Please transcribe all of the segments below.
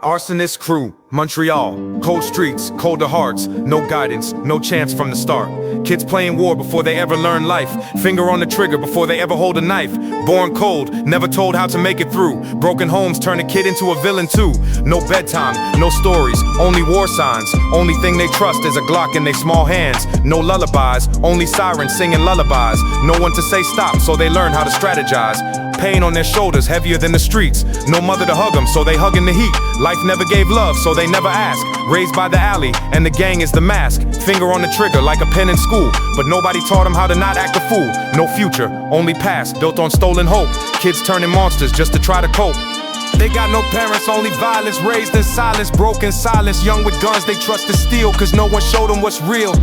Arsonist crew, Montreal. Cold streets, colder hearts, no guidance, no chance from the start. Kids playing war before they ever learn life. Finger on the trigger before they ever hold a knife. Born cold, never told how to make it through. Broken homes turn a kid into a villain too. No bedtime, no stories, only war signs. Only thing they trust is a Glock in their small hands. No lullabies, only sirens singing lullabies. No one to say stop, so they learn how to strategize. Pain on their shoulders, heavier than the streets. No mother to hug them, so they hug in the heat. Life never gave love, so they never ask. Raised by the alley, and the gang is the mask. Finger on the trigger like a pen in school, but nobody taught them how to not act a fool. No future, only past, built on stolen hope. Kids turning monsters just to try to cope. They got no parents, only violence. Raised in silence, broken silence. Young with guns, they trust to steal, cause no one showed them what's real.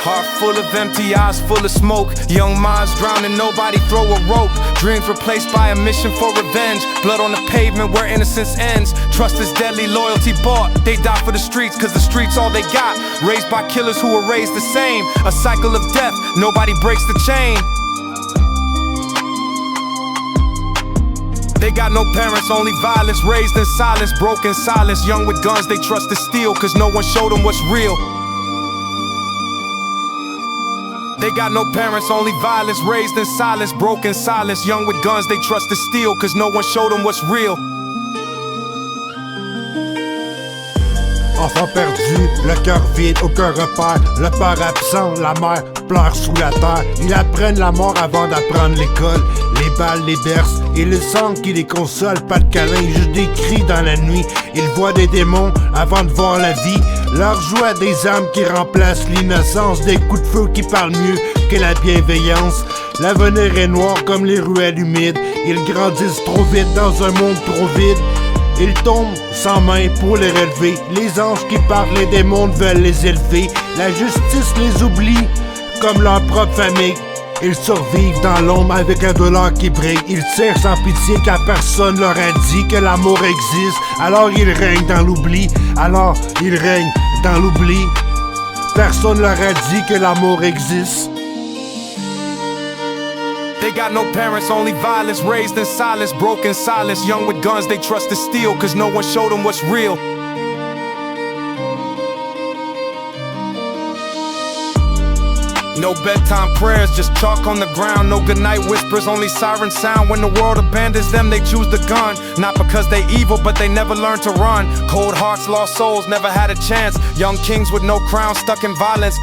Heart full of empty, eyes full of smoke. Young minds drowning, nobody throw a rope. Dreams replaced by a mission for revenge. Blood on the pavement where innocence ends. Trust is deadly, loyalty bought. They die for the streets, cause the streets all they got. Raised by killers who were raised the same. A cycle of death, nobody breaks the chain. They got no parents, only violence. Raised in silence, broken silence. Young with guns, they trust to steal, cause no one showed them what's real. They got no parents, only violence. Raised in silence, broken silence. Young with guns, they trust to steal, cause no one showed them what's real. Enfant perdu, le cœur vide, aucun repère. Le père absent, la mère pleure sous la terre. Ils apprennent la mort avant d'apprendre l'école. Les balles les bercent et le sang qui les console. Pas de câlin, juste des cris dans la nuit. Ils voient des démons avant de voir la vie. Leur joie des âmes qui remplacent l'innocence. Des coups de feu qui parlent mieux que la bienveillance. L'avenir est noir comme les ruelles humides. Ils grandissent trop vite dans un monde trop vide. Ils tombent sans main pour les relever. Les anges qui parlent, les démons veulent les élever. La justice les oublie comme leur propre famille. Ils survivent dans l'ombre avec un dollar qui brille. Ils tirent sans pitié car personne leur a dit que l'amour existe. Alors ils règnent dans l'oubli. Alors ils règnent dans l'oubli. Personne leur a dit que l'amour existe. They got no parents, only violence. Raised in silence, broken silence. Young with guns, they trust to steal, cause no one showed them what's real. No bedtime prayers, just chalk on the ground. No goodnight whispers, only siren sound. When the world abandons them, they choose the gun. Not because they evil, but they never learned to run. Cold hearts, lost souls, never had a chance. Young kings with no crown, stuck in violence.